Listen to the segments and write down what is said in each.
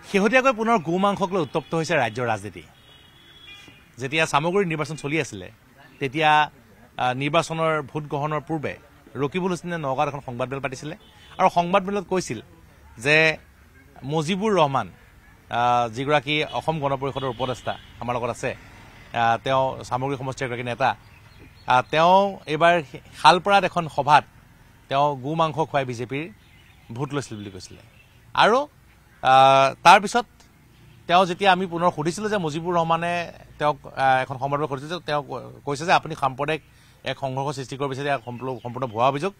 শেহতীয়াকৈ পুনৰ গো মাংসক লৈ উত্তপ্ত হৈছে ৰাজ্যৰ ৰাজনীতি। যেতিয়া সামগ্ৰীৰ নিৰ্বাচন চলি আছিলে তেতিয়া নিৰ্বাচনৰ ভোট গ্ৰহণৰ পূৰ্বে ৰকিবুল হুছেইনে নগাঁৱত এখন সংবাদমেল পাতিছিলে আৰু সংবাদমেলত কৈছিল যে মুজিবুৰ ৰহমান যিগৰাকী অসম গণ পৰিষদৰ উপদেষ্টা আমাৰ লগত আছে, তেওঁ সামগ্ৰী সমষ্টিৰ এগৰাকী নেতা, তেওঁ এইবাৰ শালপৰাত এখন সভাত তেওঁ গো মাংস খুৱাই বিজেপিৰ ভোট লৈছিল বুলি কৈছিলে। আৰু তাৰপিছত তেওঁ যেতিয়া আমি পুনৰ সুধিছিলোঁ যে মুজিবুৰ ৰহমানে তেওঁক এখন সংবাদমেল কৰিছিল যে তেওঁ কৈছে যে আপুনি সাম্প্ৰদায়িক এক সংঘৰ্ষ সৃষ্টি কৰিব বিচাৰে, সম্পূৰ্ণ ভুৱা অভিযোগ।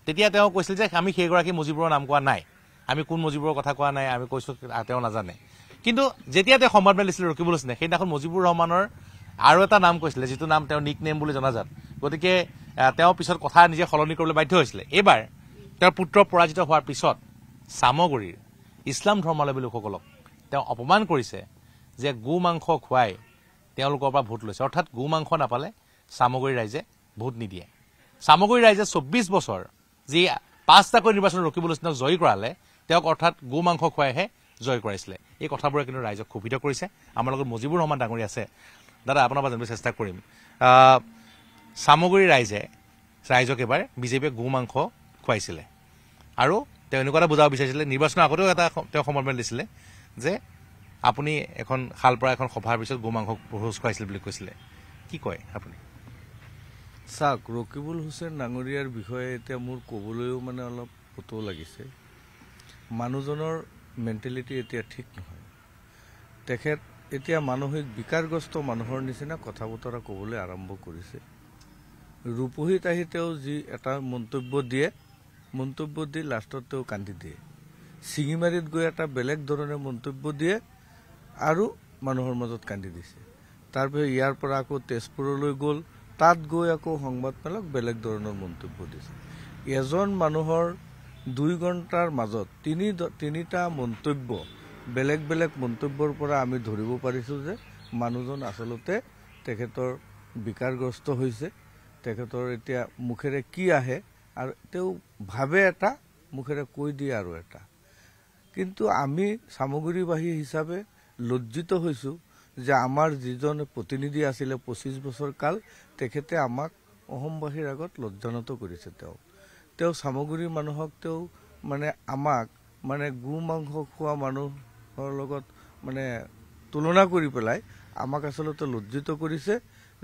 তেতিয়া তেওঁ কৈছিল যে আমি সেইগৰাকী মুজিবুৰৰ নাম কোৱা নাই, আমি কোন মুজিবুৰৰ কথা কোৱা নাই, আমি কৈছোঁ তেওঁ নাজানে। কিন্তু যেতিয়া তেওঁ সংবাদমেল দিছিলে ৰকিবুল হুছেইনে, সেইদিনাখন মুজিবুৰ ৰহমানৰ আৰু এটা নাম কৈছিলে, যিটো নাম তেওঁ নিক নেম বুলি জনাজাত। গতিকে তেওঁ পিছত কথা নিজে সলনি কৰিবলৈ বাধ্য হৈছিলে। এইবাৰ তেওঁৰ পুত্ৰ পৰাজিত হোৱাৰ পিছত চামগুৰিৰ ইছলাম ধৰ্মাৱলম্বী লোকসকলক তেওঁ অপমান কৰিছে যে গো মাংস খুৱাই তেওঁলোকৰ পৰা ভোট লৈছে। অৰ্থাৎ গো মাংস নাপালে চামগুৰি ৰাইজে ভোট নিদিয়ে। চামগুৰি ৰাইজে ২৪ বছৰ যি ৫টাকৈ নিৰ্বাচন ৰকিবুল হুছেইনক জয়ী কৰালে, তেওঁক অৰ্থাৎ গো মাংস খুৱাইহে জয় কৰাইছিলে। এই কথাবোৰে কিন্তু ৰাইজক ক্ষোভিত কৰিছে। আমাৰ লগত মুজিবুৰ ৰহমান ডাঙৰীয়া আছে। দাদা, আপোনাৰ পৰা জানিবলৈ চেষ্টা কৰিম, চামগুৰি ৰাইজক এবাৰ বিজেপিয়ে গো মাংস খুৱাইছিলে আৰু তেওঁ এনেকুৱা এটা বুজাব বিচাৰিছিলে, নিৰ্বাচনৰ আগতেও এটা তেওঁ সংবাদমেল দিছিলে যে আপুনি এখন শালপৰা এখন সভাৰ পিছত গো মাংস ভোজ খুৱাইছিল বুলি কৈছিলে। কি কয় আপুনি? চাওক, ৰকিবুল হুছেইন ডাঙৰীয়াৰ বিষয়ে এতিয়া মোৰ ক'বলৈও মানে অলপ ফটো লাগিছে। মানুহজনৰ মেণ্টেলিটি এতিয়া ঠিক নহয়। তেখেত এতিয়া মানসিক বিকাৰগ্ৰস্ত মানুহৰ নিচিনা কথা বতৰা ক'বলৈ আৰম্ভ কৰিছে। ৰূপহীত আহি তেওঁ যি এটা মন্তব্য দি লাষ্টত তেওঁ কান্দি দিয়ে। চিঙিমাৰীত গৈ এটা বেলেগ ধৰণে মন্তব্য দিয়ে আৰু মানুহৰ মাজত কান্দি দিছে। তাৰপিছত ইয়াৰ পৰা আকৌ তেজপুৰলৈ গ'ল, তাত গৈ আকৌ সংবাদমেলক বেলেগ ধৰণৰ মন্তব্য দিছে। এজন মানুহৰ 2 ঘণ্টাৰ মাজত তিনিটা মন্তব্য, বেলেগ বেলেগ মন্তব্যৰ পৰা আমি ধৰিব পাৰিছোঁ যে মানুহজন আচলতে তেখেতৰ বিকাৰগ্ৰস্ত হৈছে। তেখেতৰ এতিয়া মুখেৰে কি আহে আৰু তেওঁ ভাবে এটা, মুখেৰে কৈ দিয়ে আৰু এটা। কিন্তু আমি চামগুৰিবাসী হিচাপে লজ্জিত হৈছোঁ যে আমাৰ যিজন প্ৰতিনিধি আছিলে 25 বছৰ কাল, তেখেতে আমাক অসমবাসীৰ আগত লজ্জানত কৰিছে। তেওঁ চামগুৰিৰ মানুহক তেওঁ আমাক গো মাংস খোৱা মানুহৰ লগত তুলনা কৰি পেলাই আমাক আচলতে লজ্জিত কৰিছে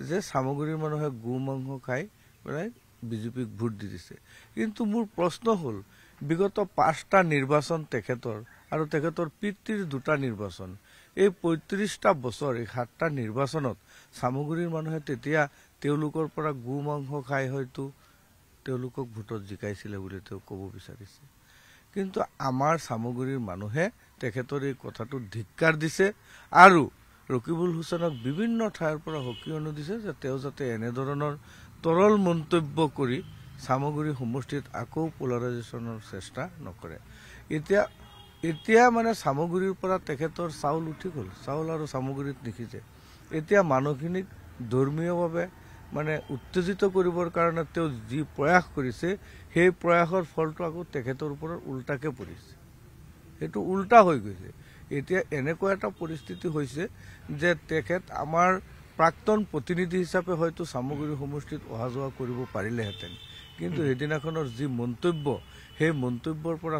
যে চামগুৰিৰ মানুহে গো মাংস খাই পেলাই বিজেপিক ভোট দি দিছে। কিন্তু মোৰ প্ৰশ্ন হ'ল, বিগত 5টা নিৰ্বাচন তেখেতৰ আৰু তেখেতৰ পিতৃৰ 2টা নিৰ্বাচন, এই 35টা বছৰ, এই 7টা নিৰ্বাচনত চামগুৰিৰ মানুহে তেতিয়া তেওঁলোকৰ পৰা গো মাংস খাই হয়তো তেওঁলোকক ভোটত জিকাইছিলে বুলি তেওঁ ক'ব বিচাৰিছে। কিন্তু আমাৰ চামগুৰিৰ মানুহে তেখেতৰ এই কথাটো ধিক্কাৰ দিছে আৰু ৰকিবুল হুছেইনক বিভিন্ন ঠাইৰ পৰা সকিয়নি দিছে যে তেওঁ যাতে এনেধৰণৰ তৰল মন্তব্য কৰি চামগুৰি সমষ্টিত আকৌ পোলাৰাইজেশ্যনৰ চেষ্টা নকৰে। এতিয়া চামগুৰিৰ পৰা তেখেতৰ চাউল উঠি গ'ল, চাউল আৰু চামগুৰিত নিখিজে। এতিয়া মানুহখিনিক ধৰ্মীয়ভাৱে উত্তেজিত কৰিবৰ কাৰণে তেওঁ যি প্ৰয়াস কৰিছে, সেই প্ৰয়াসৰ ফলটো আকৌ তেখেতৰ ওপৰত উল্টাকে পৰিছে। সেইটো উল্টা হৈ গৈছে। এতিয়া এনেকুৱা এটা পৰিস্থিতি হৈছে যে তেখেত আমাৰ প্ৰাক্তন প্ৰতিনিধি হিচাপে হয়তো চামগুৰি সমষ্টিত অহা যোৱা কৰিব পাৰিলেহেঁতেন, কিন্তু সেইদিনাখনৰ যি মন্তব্য, সেই মন্তব্যৰ পৰা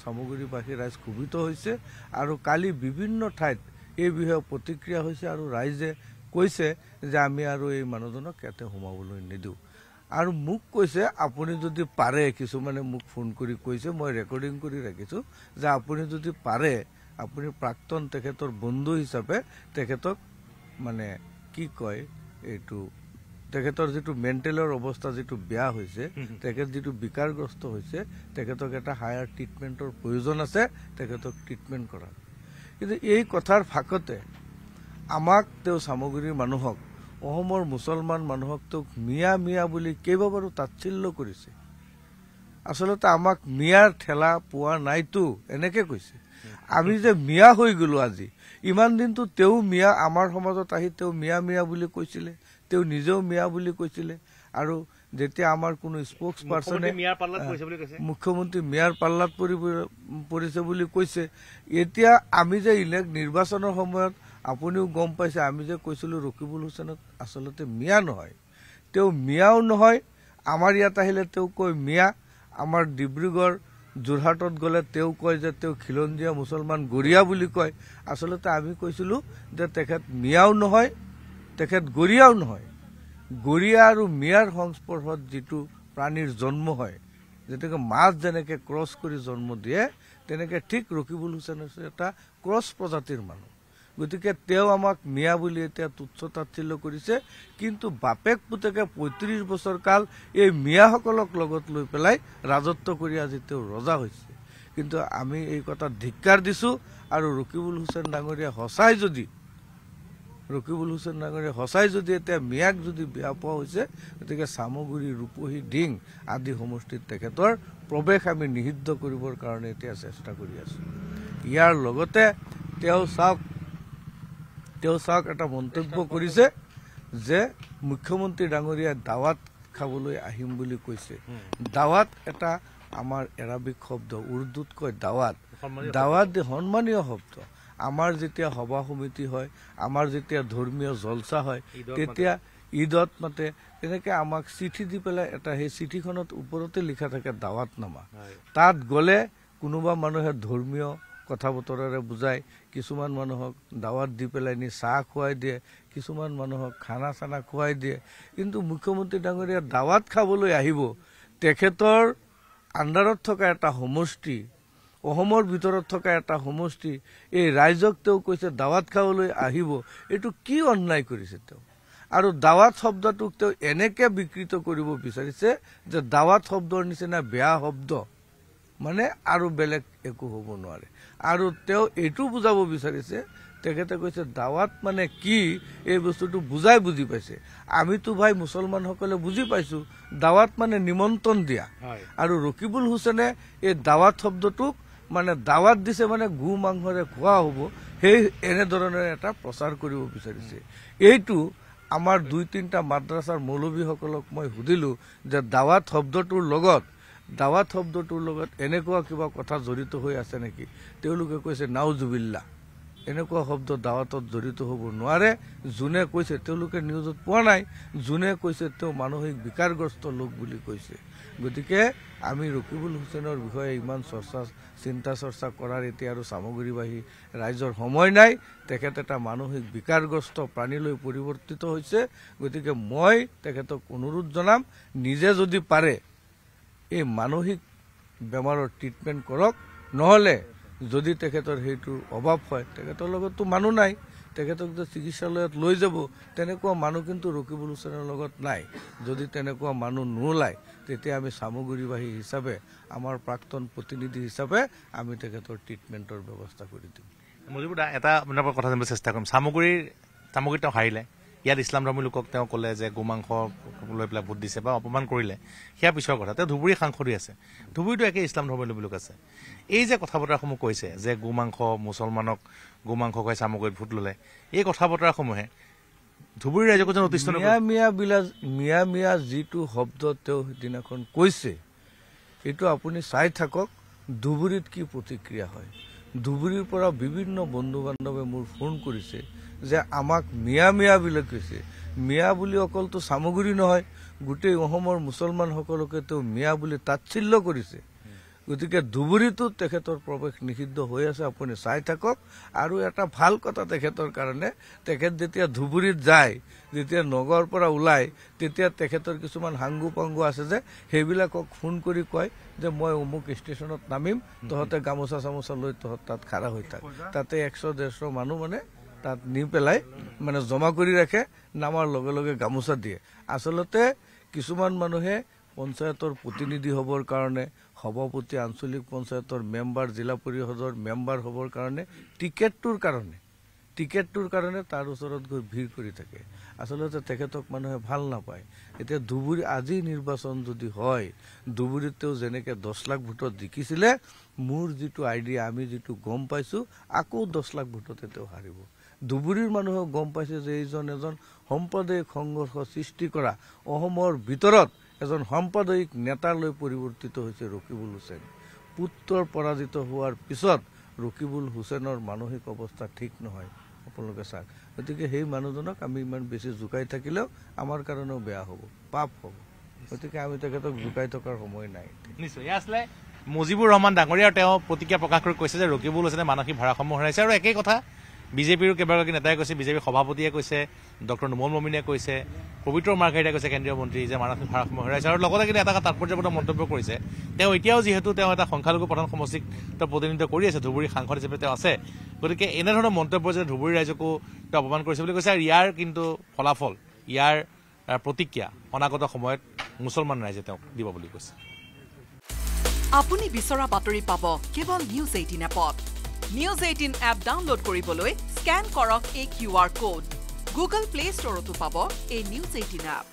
চামগুৰিবাসী ৰাইজ ক্ষোভিত হৈছে আৰু কালি বিভিন্ন ঠাইত এই বিষয়ে প্ৰতিক্ৰিয়া হৈছে আৰু ৰাইজে কৈছে যে আমি আৰু এই মানুহজনক ইয়াতে সোমাবলৈ নিদিওঁ। আৰু মোক কৈছে আপুনি যদি পাৰে, কিছুমানে মোক ফোন কৰি কৈছে, মই ৰেকৰ্ডিং কৰি ৰাখিছোঁ, যে আপুনি যদি পাৰে, আপুনি প্ৰাক্তন তেখেতৰ বন্ধু হিচাপে তেখেতক কি কয়, এইটো তেখেতৰ যিটো মেণ্টেলৰ অৱস্থা যিটো বেয়া হৈছে, তেখেত যিটো বিকাৰগ্ৰস্ত হৈছে, তেখেতক এটা হায়াৰ ট্ৰিটমেণ্টৰ প্ৰয়োজন আছে, তেখেতক ট্ৰিটমেণ্ট কৰা। কিন্তু এই কথাৰ ফাকতে আমাক তেওঁ চামগুৰিৰ মানুহক, অসমৰ মুছলমান মানুহক তেওঁক মিয়া বুলি কেইবাবাৰো তাচ্ছিল্য কৰিছে। আচলতে আমাক মিয়াৰ ঠেলা পোৱা নাইতো, এনেকে কৈছে। আমি যে মিয়া হৈ গ'লো আজি, ইমান দিনতো তেওঁ মিয়া, আমাৰ সমাজত আহি তেওঁ মিয়া বুলি কৈছিলে, তেওঁ নিজেও মিয়া বুলি কৈছিলে আৰু যেতিয়া আমাৰ কোনো স্পোক্স পাৰ্চনে মুখ্যমন্ত্ৰী মেয়াৰ পাল্লাত পৰিছে বুলি কৈছে। এতিয়া আমি যে নিৰ্বাচনৰ সময়ত আপুনিও গম পাইছে, আমি যে কৈছিলো ৰকিবুল হুছেইনক আচলতে মিয়া নহয়, তেওঁ মিয়াও নহয়। আমাৰ ইয়াত আহিলে তেওঁ কয় মিয়া, আমাৰ ডিব্ৰুগড় যোৰহাটত গ'লে তেওঁ কয় যে তেওঁ খিলঞ্জীয়া মুছলমান গৰিয়া বুলি কয়। আচলতে আমি কৈছিলো যে তেখেত মিয়াও নহয়, তেখেত গৰিয়াও নহয়। গৰিয়া আৰু মিয়াৰ সংস্পৰ্শত যিটো প্ৰাণীৰ জন্ম হয়, যেনেকৈ মাছ যেনেকৈ ক্ৰছ কৰি জন্ম দিয়ে, তেনেকৈ ঠিক ৰকিবুল হুছেইন হৈছে এটা ক্ৰছ প্ৰজাতিৰ মানুহ। গতিকে তেওঁ আমাক মিয়া বুলি এতিয়া তুচ্ছ তাচ্ছিল্য কৰিছে, কিন্তু বাপেক পুতেকে ৩৫ বছৰ কাল এই মিয়াসকলক লগত লৈ পেলাই ৰাজত্ব কৰি আজি তেওঁ ৰজা হৈছে। কিন্তু আমি এই কথা ধিক্কাৰ দিছো। আৰু ৰকিবুল হুছেইন ডাঙৰীয়া সঁচাই যদি এতিয়া মিয়াক যদি বেয়া পোৱা হৈছে, গতিকে চামগুৰি, ৰূপহী, ডিং আদি সমষ্টিত তেখেতৰ প্ৰৱেশ আমি নিষিদ্ধ কৰিবৰ কাৰণে এতিয়া চেষ্টা কৰি আছো। ইয়াৰ লগতে তেওঁ চাওক এটা মন্তব্য কৰিছে যে মুখ্যমন্ত্ৰী ডাঙৰীয়া দাৱাত খাবলৈ আহিম বুলি কৈছে। দাৱাত এটা আমাৰ এৰাবিক শব্দ, উৰ্দুত কয় দাৱাত সন্মানীয় শব্দ। আমাৰ যেতিয়া সভা সমিতি হয়, আমাৰ যেতিয়া ধৰ্মীয় জলচা হয়, তেতিয়া ঈদত মাতে, তেনেকে আমাক চিঠি দি পেলাই এটা, সেই চিঠিখনত ওপৰতে লিখা থাকে দাৱাতনামা। তাত গ'লে কোনোবা মানুহে ধৰ্মীয় কথা বতৰাৰে বুজায়, কিছুমান মানুহক দাৱাত দি পেলাই নি চাহ খুৱাই দিয়ে, কিছুমান মানুহক খানা চানা খুৱাই দিয়ে। কিন্তু মুখ্যমন্ত্ৰী ডাঙৰীয়া দাৱাত খাবলৈ আহিব, তেখেতৰ আণ্ডাৰত থকা এটা সমষ্টি, অসমৰ ভিতৰত থকা এটা সমষ্টি, এই ৰাইজক তেওঁ কৈছে দাৱাত খাবলৈ আহিব। এইটো কি অন্যায় কৰিছে তেওঁ? আৰু দাৱাত শব্দটোক তেওঁ এনেকে বিকৃত কৰিব বিচাৰিছে যে দাৱাত শব্দৰ নিচিনা বেয়া শব্দ মানে আৰু বেলেগ একো হ'ব নোৱাৰে। আৰু তেওঁ এইটো বুজাব বিচাৰিছে, তেখেতে কৈছে দাৱাত মানে কি, এই বস্তুটো বুজি পাইছে। আমিতো ভাই মুছলমানসকলে বুজি পাইছো দাৱাত মানে নিমন্ত্ৰণ দিয়া। আৰু ৰকিবুল হুছেইনে এই দাৱাত শব্দটোক মানে দাৱাত দিছে মানে গু মাংসৰে খোৱা হ'ব, সেই এনেধৰণৰ এটা প্ৰচাৰ কৰিব বিচাৰিছে। এইটো আমাৰ ২-৩টা মাদ্ৰাছাৰ মৌলবীসকলক মই সুধিলো যে দাৱাত শব্দটোৰ লগত এনেকুৱা কিবা কথা জড়িত হৈ আছে নেকি? তেওঁলোকে কৈছে নাউজুবিল্লাহ, এনেকুৱা শব্দ দাৱাতত জড়িত হ'ব নোৱাৰে। যোনে কৈছে তেওঁলোকে নিউজত পোৱা নাই, যোনে কৈছে তেওঁ মানসিক বিকাৰগ্ৰস্ত লোক বুলি কৈছে। গতিকে আমি ৰকিবুল হুছেইনৰ বিষয়ে ইমান চিন্তা চৰ্চা কৰাৰ এতিয়া আৰু চামগুৰিবাসী ৰাইজৰ সময় নাই। তেখেত এটা মানসিক বিকাৰগ্ৰস্ত প্ৰাণীলৈ পৰিৱৰ্তিত হৈছে। গতিকে মই তেখেতক অনুৰোধ জনাম, নিজে যদি পাৰে এই মানসিক বেমাৰৰ ট্ৰিটমেণ্ট কৰক, নহ'লে যদি তেখেতৰ সেইটোৰ অভাৱ হয়, তেখেতৰ লগততো মানুহ নাই, তেখেতক যে চিকিৎসালয়ত লৈ যাব, তেনেকুৱা মানুহ কিন্তু ৰকিবুল হুছেইনৰ লগত নাই। যদি তেনেকুৱা মানুহ নোলায়, তেতিয়া আমি চামগুৰিবাসী হিচাপে, আমাৰ প্ৰাক্তন প্ৰতিনিধি হিচাপে আমি তেখেতৰ ট্ৰিটমেণ্টৰ ব্যৱস্থা কৰি দিম। মুজিবুৰ দা, এটা আপোনাৰ পৰা কথা জানিবলৈ চেষ্টা কৰিম। চামগুৰিত তেওঁ হাৰিলে, ইয়াত ইছলাম ধৰ্মী লোকক তেওঁ ক'লে যে গোমাংস লৈ পেলাই ভোট দিছে বা অপমান কৰিলে, সেয়া পিছৰ কথা। তেওঁ ধুবুৰী সাংসদী আছে, ধুবুৰীতো একে ইছলাম ধৰ্মাৱলম্বী লোক আছে। এই যে কথা বতৰাসমূহ কৈছে যে মুছলমানক গোমাংস খুৱাই চামগুৰিত ভোট ল'লে, এই কথা বতৰাসমূহে ধুবুৰী ৰাইজক যেন অতিষ্ঠ মিয়া যিটো শব্দ তেওঁ সিদিনাখন কৈছে, এইটো আপুনি চাই থাকক ধুবুৰীত কি প্ৰতিক্ৰিয়া হয়। ধুবুৰীৰ পৰা বিভিন্ন বন্ধু বান্ধৱে মোৰ ফোন কৰিছে যে আমাক মিয়া বুলি কৈছে। মিয়া বুলি অকলতো চামগুৰি নহয়, গোটেই অসমৰ মুছলমানসকলকে তেওঁ মিয়া বুলি তাচ্ছিল্য কৰিছে। গতিকে ধুবুৰীতো তেখেতৰ প্ৰৱেশ নিষিদ্ধ হৈ আছে, আপুনি চাই থাকক। আৰু এটা ভাল কথা তেখেতৰ কাৰণে, তেখেত যেতিয়া ধুবুৰীত যায়, যেতিয়া নগৰৰ পৰা ওলায়, তেতিয়া তেখেতৰ কিছুমান সাংগু পাংগু আছে যে, সেইবিলাকক ফোন কৰি কয় যে মই অমুক ষ্টেচনত নামিম, তহঁতে গামোচা চামোচা লৈ তহঁত তাত খাৰা হৈ থাক। তাতে ১০০-১৫০ মানুহ মানে তাত নি পেলাই মানে জমা কৰি ৰাখে, নামাৰ লগে লগে গামোচা দিয়ে। আচলতে কিছুমান মানুহে পঞ্চায়তৰ প্ৰতিনিধি হ'বৰ কাৰণে, সভাপতি, আঞ্চলিক পঞ্চায়তৰ মেম্বাৰ, জিলা পৰিষদৰ মেম্বাৰ হ'বৰ কাৰণে টিকেটটোৰ কাৰণে তাৰ ওচৰত গৈ ভিৰ কৰি থাকে। আচলতে তেখেতক মানুহে ভাল নাপায়। এতিয়া ধুবুৰী আজি নিৰ্বাচন যদি হয়, ধুবুৰীত তেওঁ যেনেকৈ ১০ লাখ ভোটত জিকিছিলে, মোৰ যিটো আইডিয়া, আমি যিটো গম পাইছোঁ, আকৌ ১০ লাখ ভোটতে তেওঁ হাৰিব। ধুবুৰীৰ মানুহে গম পাইছে যে এইজন এজন সাম্প্ৰদায়িক সংঘৰ্ষ সৃষ্টি কৰা, অসমৰ ভিতৰত এজন সাম্প্ৰদায়িক নেতালৈ পৰিৱৰ্তিত হৈছে ৰকিবুল হুছেইন। পুত্ৰৰ পৰাজিত হোৱাৰ পিছত ৰকিবুল হুছেইনৰ মানসিক অৱস্থা ঠিক নহয়, আপোনালোকে চাওক। গতিকে সেই মানুহজনক আমি ইমান বেছি জোকাই থাকিলেও আমাৰ কাৰণেও বেয়া হ'ব, পাপ হ'ব। গতিকে আমি তেখেতক জোকাই থকাৰ সময় নাই। নিশ্চয় এয়া আছিলে মুজিবুৰ ৰহমান ডাঙৰীয়া। তেওঁ প্ৰতিক্ৰিয়া প্ৰকাশ কৰি কৈছে যে ৰকিবুল হুছেইনে মানসিক ভাৰসাম্য হেৰাইছে। আৰু একেই কথা বিজেপিৰো কেইবাগৰাকী নেতাই কৈছে, বিজেপিৰ সভাপতিয়ে কৈছে, ডক্টৰ নুমল মমিনে কৈছে, পবিত্ৰ মাৰ্ঘেৰিটাই কৈছে কেন্দ্ৰীয় মন্ত্ৰী, যে মানসিক ভাৰসাম্য হেৰাইছে। আৰু লগতে কিন্তু এটা তাৎপৰ্যপূৰ্ণ মন্তব্য কৰিছে, তেওঁ এতিয়াও যিহেতু তেওঁ এটা সংখ্যালঘু প্ৰধান সমষ্টিক তেওঁ প্ৰতিনিধিত্ব কৰি আছে, ধুবুৰী সাংসদ হিচাপে তেওঁ আছে। গতিকে এনেধৰণৰ মন্তব্য যে ধুবুৰী ৰাইজকো তেওঁ অপমান কৰিছে বুলি কৈছে। আৰু ইয়াৰ কিন্তু ফলাফল, ইয়াৰ প্ৰতিক্ৰিয়া অনাগত সময়ত মুছলমান ৰাইজে তেওঁক দিব বুলি কৈছে। আপুনি বিচৰা বাতৰি পাব কেৱল নিউজ 18 এপত। নিউজ 18 এপ ডাউনলোড কৰিবলৈ স্কেন কৰক এই QR কোড। গুগল প্লে ষ্টৰতো পাব এই নিউজ 18 এপ।